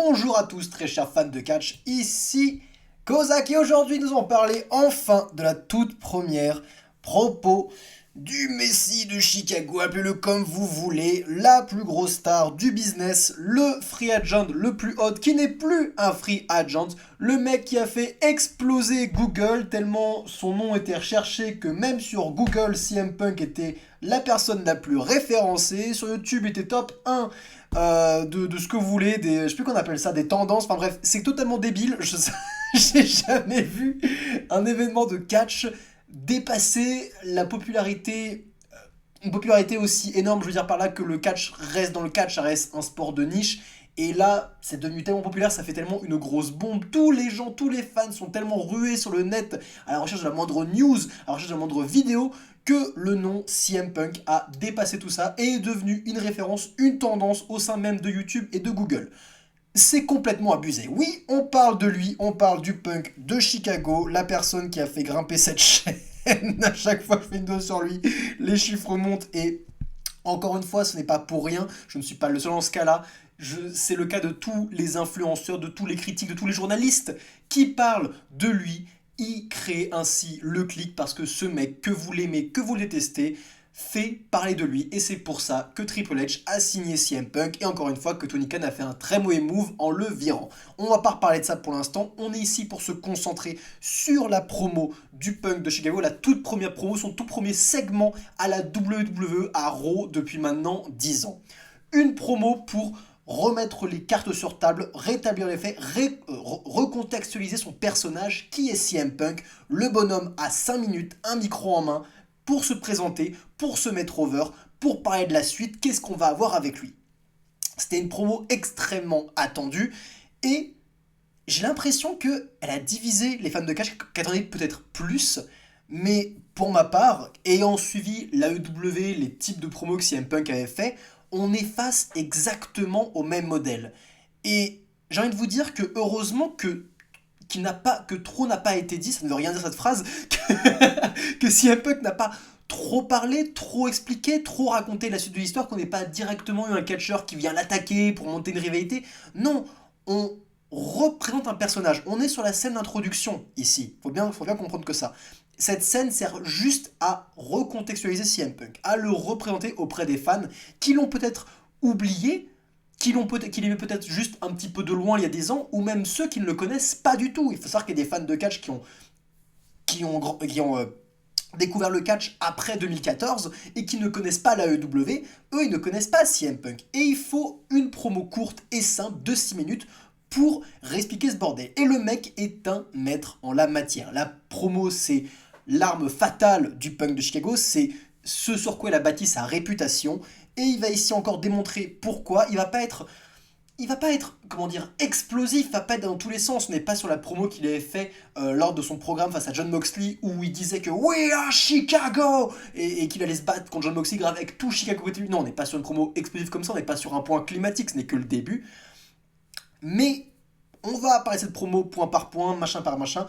Bonjour à tous, très chers fans de catch, ici Kozak et aujourd'hui nous allons parler enfin de la toute première propos du Messi de Chicago, appelez-le comme vous voulez, la plus grosse star du business, le free agent le plus hot, qui n'est plus un free agent, le mec qui a fait exploser Google tellement son nom était recherché que même sur Google, CM Punk était la personne la plus référencée, sur YouTube il était top 1 de ce que vous voulez, je sais plus qu'on appelle ça, des tendances, enfin bref, c'est totalement débile, j'ai jamais vu un événement de catch dépasser la popularité, une popularité aussi énorme, je veux dire par là que le catch reste dans le catch, ça reste un sport de niche, et là, c'est devenu tellement populaire, ça fait tellement une grosse bombe. Tous les gens, tous les fans sont tellement rués sur le net à la recherche de la moindre news, à la recherche de la moindre vidéo, que le nom CM Punk a dépassé tout ça et est devenu une référence, une tendance au sein même de YouTube et de Google. C'est complètement abusé. Oui, on parle de lui, on parle du Punk de Chicago, la personne qui a fait grimper cette chaîne. À chaque fois que je fais une vidéo sur lui, les chiffres montent et encore une fois, ce n'est pas pour rien, je ne suis pas le seul en ce cas-là. C'est le cas de tous les influenceurs, de tous les critiques, de tous les journalistes qui parlent de lui. Il crée ainsi le clic parce que ce mec, que vous l'aimez, que vous le détestez, fait parler de lui. Et c'est pour ça que Triple H a signé CM Punk et encore une fois que Tony Khan a fait un très mauvais move en le virant. On va pas reparler de ça pour l'instant, on est ici pour se concentrer sur la promo du Punk de Chicago, la toute première promo, son tout premier segment à la WWE à Raw depuis maintenant 10 ans. Une promo pour remettre les cartes sur table, rétablir les faits, recontextualiser son personnage qui est CM Punk, le bonhomme à 5 minutes, un micro en main, pour se présenter, pour se mettre over, pour parler de la suite, qu'est-ce qu'on va avoir avec lui. C'était une promo extrêmement attendue et j'ai l'impression qu'elle a divisé les fans de catch qui attendaient peut-être plus, mais pour ma part, ayant suivi l'AEW, les types de promos que CM Punk avait fait, on est face exactement au même modèle. Et j'ai envie de vous dire que heureusement que trop n'a pas été dit, ça ne veut rien dire cette phrase, que CM Punk n'a pas trop parlé, trop expliqué, trop raconté la suite de l'histoire, qu'on n'ait pas directement eu un catcheur qui vient l'attaquer pour monter une rivalité. Non, on représente un personnage. On est sur la scène d'introduction ici. Faut bien comprendre que ça. Cette scène sert juste à recontextualiser CM Punk, à le représenter auprès des fans qui l'ont peut-être oublié, qui l'aimaient peut-être juste un petit peu de loin il y a des ans, ou même ceux qui ne le connaissent pas du tout. Il faut savoir qu'il y a des fans de catch qui ont découvert le catch après 2014 et qui ne connaissent pas la l'AEW, eux ils ne connaissent pas CM Punk. Et il faut une promo courte et simple de 6 minutes pour réexpliquer ce bordel. Et le mec est un maître en la matière. La promo c'est l'arme fatale du Punk de Chicago, c'est ce sur quoi il a bâti sa réputation. Et il va ici encore démontrer pourquoi il va pas être, comment dire, explosif, il va pas être dans tous les sens. On n'est pas sur la promo qu'il avait fait lors de son programme face à John Moxley où il disait que We are Chicago et qu'il allait se battre contre John Moxley grave avec tout Chicago côté lui. Non, on n'est pas sur une promo explosive comme ça, on n'est pas sur un point climatique, ce n'est que le début. Mais on va parler de cette promo point par point, machin par machin.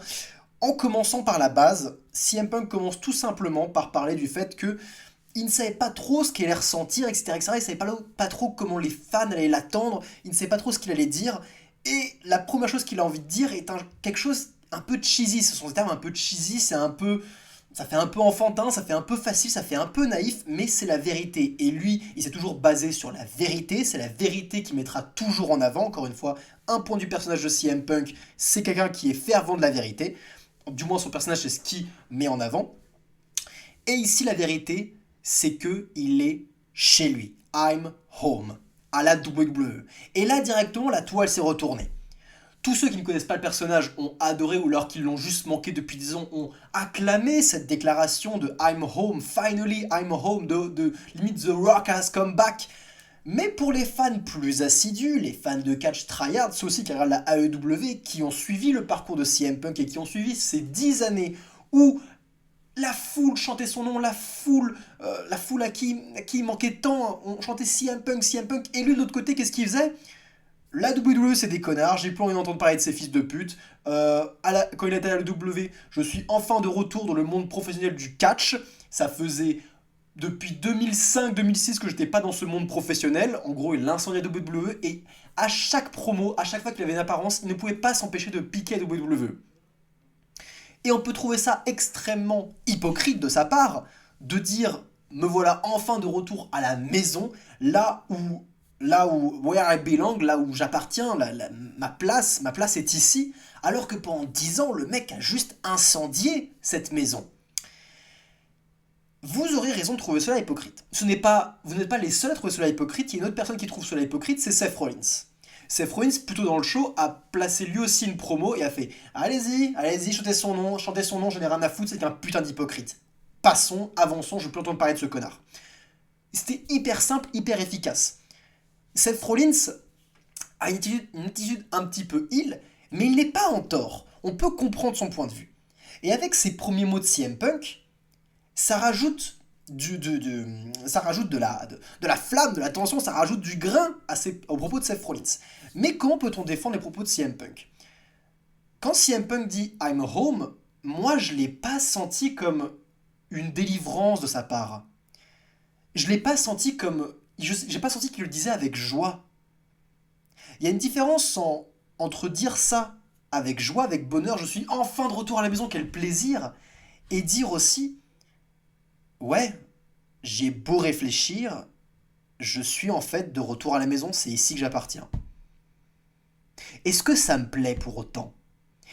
En commençant par la base, CM Punk commence tout simplement par parler du fait que il ne savait pas trop ce qu'il allait ressentir, etc., etc. Il ne savait pas trop comment les fans allaient l'attendre, il ne savait pas trop ce qu'il allait dire. Et la première chose qu'il a envie de dire est quelque chose un peu cheesy. Ce sont des termes un peu cheesy, ça fait un peu enfantin, ça fait un peu facile, ça fait un peu naïf, mais c'est la vérité. Et lui, il s'est toujours basé sur la vérité, c'est la vérité qui mettra toujours en avant. Encore une fois, un point du personnage de CM Punk, c'est quelqu'un qui est fervent de la vérité. Du moins, son personnage, c'est ce qu'il met en avant. Et ici, la vérité, c'est que il est chez lui. I'm home. À la WWE. Et là, directement, la toile s'est retournée. Tous ceux qui ne connaissent pas le personnage ont adoré ou alors qui l'ont juste manqué depuis 10 ans ont acclamé cette déclaration de I'm home, finally I'm home, de limite The Rock has come back. Mais pour les fans plus assidus, les fans de catch tryhard, ceux aussi qui regardent la AEW, qui ont suivi le parcours de CM Punk et qui ont suivi ces 10 années où la foule chantait son nom, la foule à qui il manquait tant, on chantait CM Punk, CM Punk, et lui de l'autre côté, qu'est-ce qu'il faisait? La WWE c'est des connards, j'ai plus envie d'entendre parler de ces fils de pute. Quand il était à la WWE, je suis enfin de retour dans le monde professionnel du catch. Ça faisait depuis 2005-2006 que j'étais pas dans ce monde professionnel. En gros, il incendiait WWE et à chaque promo, à chaque fois qu'il avait une apparence, il ne pouvait pas s'empêcher de piquer à WWE. Et on peut trouver ça extrêmement hypocrite de sa part de dire me voilà enfin de retour à la maison, là où where I belong, là où j'appartiens, ma place est ici, alors que pendant 10 ans, le mec a juste incendié cette maison. Vous aurez raison de trouver cela hypocrite. Vous n'êtes pas les seuls à trouver cela hypocrite, il y a une autre personne qui trouve cela hypocrite, c'est Seth Rollins. Seth Rollins, plutôt dans le show, a placé lui aussi une promo et a fait allez-y, allez-y, chantez son nom, j'en ai rien à foutre, c'est qu'un putain d'hypocrite. Passons, avançons, je veux plus entendre parler de ce connard. C'était hyper simple, hyper efficace. Seth Rollins a une attitude un petit peu ill, mais il n'est pas en tort. On peut comprendre son point de vue. Et avec ses premiers mots de CM Punk, ça rajoute ça rajoute de la flamme, de la tension, ça rajoute du grain aux propos de Seth Rollins. Mais comment peut-on défendre les propos de CM Punk? Quand CM Punk dit I'm home, moi je l'ai pas senti comme une délivrance de sa part. Je l'ai pas senti comme. J'ai pas senti qu'il le disait avec joie. Il y a une différence entre dire ça avec joie, avec bonheur, je suis enfin de retour à la maison, quel plaisir, et dire aussi ouais, j'ai beau réfléchir, je suis en fait de retour à la maison, c'est ici que j'appartiens. Est-ce que ça me plaît pour autant?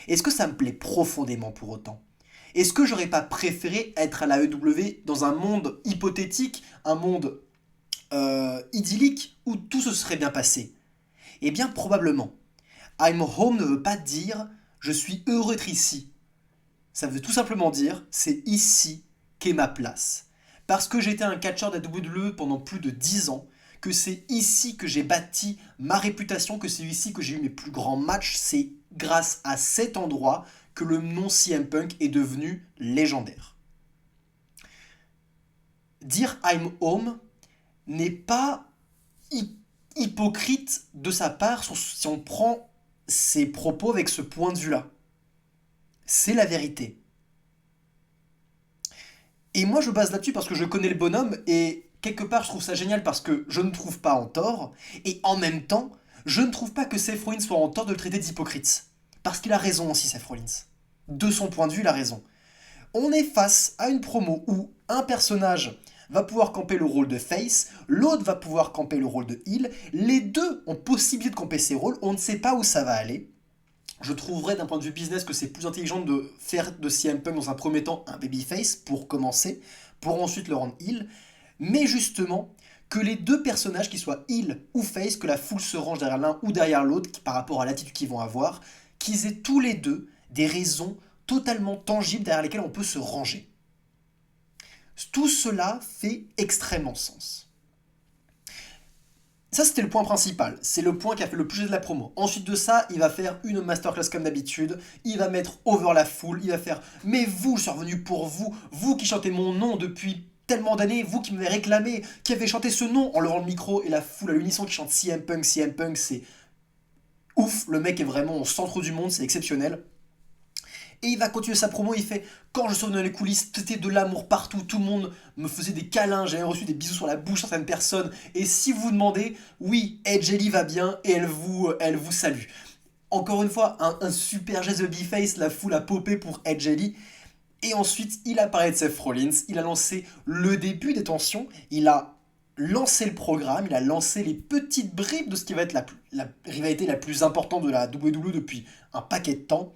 Est-ce que ça me plaît profondément pour autant? Est-ce que j'aurais pas préféré être à la EW dans un monde hypothétique, un monde idyllique où tout se serait bien passé? Eh bien, probablement. I'm home ne veut pas dire je suis heureux d'être ici. Ça veut tout simplement dire c'est ici qu'est ma place. Parce que j'étais un catcheur de la WWE pendant plus de 10 ans, que c'est ici que j'ai bâti ma réputation, que c'est ici que j'ai eu mes plus grands matchs, c'est grâce à cet endroit que le nom CM Punk est devenu légendaire. Dire I'm home n'est pas hypocrite de sa part si on prend ses propos avec ce point de vue-là. C'est la vérité. Et moi je base là-dessus parce que je connais le bonhomme et quelque part je trouve ça génial parce que je ne trouve pas en tort et en même temps je ne trouve pas que Seth Rollins soit en tort de le traiter d'hypocrite. Parce qu'il a raison aussi Seth Rollins. De son point de vue il a raison. On est face à une promo où un personnage va pouvoir camper le rôle de face, l'autre va pouvoir camper le rôle de heel, les deux ont possibilité de camper ces rôles, on ne sait pas où ça va aller. Je trouverais d'un point de vue business que c'est plus intelligent de faire de CM Punk dans un premier temps un babyface pour commencer, pour ensuite le rendre heel, mais justement que les deux personnages, qui soient heel ou face, que la foule se range derrière l'un ou derrière l'autre par rapport à l'attitude qu'ils vont avoir, qu'ils aient tous les deux des raisons totalement tangibles derrière lesquelles on peut se ranger. Tout cela fait extrêmement sens. Ça, c'était le point principal. C'est le point qui a fait le plus de la promo. Ensuite de ça, il va faire une masterclass comme d'habitude. Il va mettre over la foule. Il va faire mais vous, je suis revenu pour vous. Vous qui chantez mon nom depuis tellement d'années. Vous qui m'avez réclamé, qui avez chanté ce nom en levant le micro. Et la foule à l'unisson qui chante CM Punk, CM Punk, c'est ouf. Le mec est vraiment au centre du monde. C'est exceptionnel. Et il va continuer sa promo, il fait quand je suis dans les coulisses, c'était de l'amour partout, tout le monde me faisait des câlins, j'avais reçu des bisous sur la bouche certaines personnes. Et si vous vous demandez, oui, Edge Ellie va bien et elle vous salue. Encore une fois, un super geste de B-Face, la foule a popé pour Edge Ellie. Et ensuite, il a parlé de Seth Rollins, il a lancé le début des tensions, il a lancé le programme, il a lancé les petites bribes de ce qui va être la rivalité la plus importante de la WWE depuis un paquet de temps.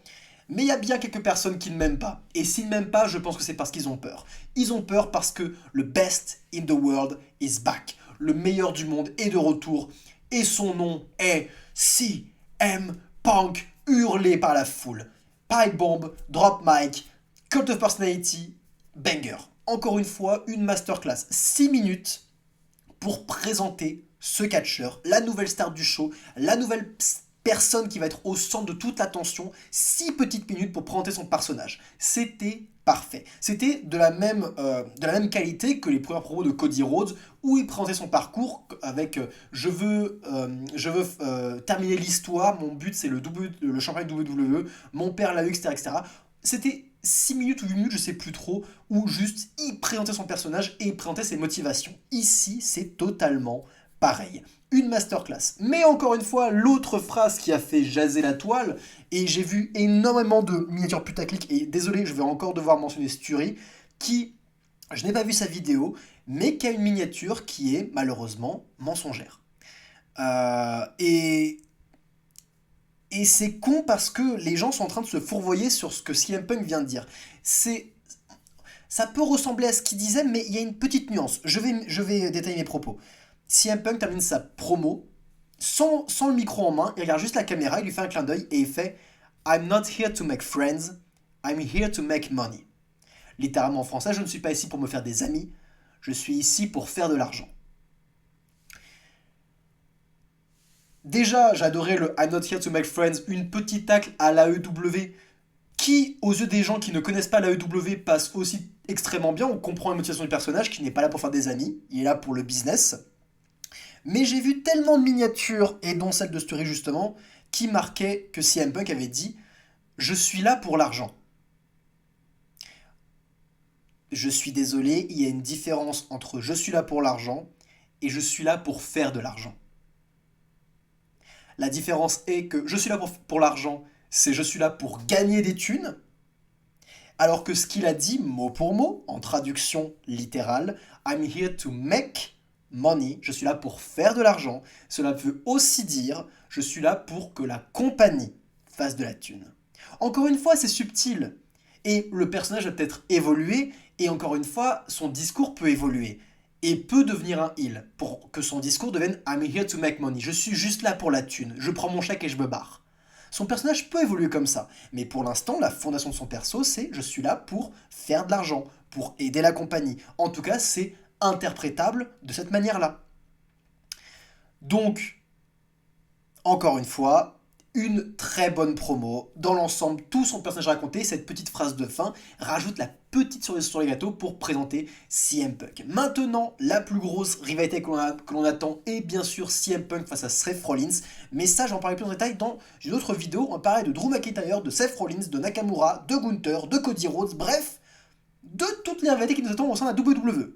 Mais il y a bien quelques personnes qui ne m'aiment pas. Et s'ils ne m'aiment pas, je pense que c'est parce qu'ils ont peur. Ils ont peur parce que le best in the world is back. Le meilleur du monde est de retour. Et son nom est CM Punk, hurlé par la foule. Pipe bomb, drop mic, cult of personality, banger. Encore une fois, une masterclass. 6 minutes pour présenter ce catcheur, la nouvelle star du show, la nouvelle personne qui va être au centre de toute l'attention, 6 petites minutes pour présenter son personnage. C'était parfait. C'était de la même qualité que les premières promos de Cody Rhodes, où il présentait son parcours avec je veux terminer l'histoire, mon but c'est le championnat WWE, mon père l'a eu, etc., etc. C'était 6 minutes ou 8 minutes, je sais plus trop, où juste il présentait son personnage et il présentait ses motivations. Ici, c'est totalement pareil. Une masterclass. Mais encore une fois, l'autre phrase qui a fait jaser la toile, et j'ai vu énormément de miniatures putaclic, et désolé, je vais encore devoir mentionner Sturi, qui, je n'ai pas vu sa vidéo, mais qui a une miniature qui est malheureusement mensongère. Euh, et et c'est con parce que les gens sont en train de se fourvoyer sur ce que CM Punk vient de dire. C'est, ça peut ressembler à ce qu'il disait, mais il y a une petite nuance. Je vais détailler mes propos. CM Punk termine sa promo sans le micro en main, il regarde juste la caméra, il lui fait un clin d'œil et il fait I'm not here to make friends, I'm here to make money. Littéralement en français, je ne suis pas ici pour me faire des amis, je suis ici pour faire de l'argent. Déjà, j'adorais le I'm not here to make friends, une petite tacle à l'AEW qui, aux yeux des gens qui ne connaissent pas l'AEW, passe aussi extrêmement bien. On comprend la motivation du personnage qui n'est pas là pour faire des amis, il est là pour le business. Mais j'ai vu tellement de miniatures, et dont celle de Story justement, qui marquaient que CM Punk avait dit je suis là pour l'argent. Je suis désolé, il y a une différence entre je suis là pour l'argent et je suis là pour faire de l'argent. La différence est que je suis là pour l'argent, c'est je suis là pour gagner des thunes, alors que ce qu'il a dit mot pour mot, en traduction littérale, I'm here to make money, je suis là pour faire de l'argent, cela veut aussi dire je suis là pour que la compagnie fasse de la thune. Encore une fois, c'est subtil, et le personnage va peut-être évoluer, et encore une fois, son discours peut évoluer et peut devenir un heel pour que son discours devienne I'm here to make money. Je suis juste là pour la thune. Je prends mon chèque et je me barre. Son personnage peut évoluer comme ça, mais pour l'instant, la fondation de son perso, c'est je suis là pour faire de l'argent, pour aider la compagnie. En tout cas, c'est interprétable de cette manière-là. Donc, encore une fois, une très bonne promo. Dans l'ensemble, tout son personnage raconté, cette petite phrase de fin, rajoute la petite cerise sur les gâteaux pour présenter CM Punk. Maintenant, la plus grosse rivalité que l'on attend est bien sûr CM Punk face à Seth Rollins. Mais ça, j'en parlerai plus en détail dans une autre vidéo. On parlait de Drew McIntyre, de Seth Rollins, de Nakamura, de Gunther, de Cody Rhodes, bref, de toutes les rivalités qui nous attendent au sein de la WWE.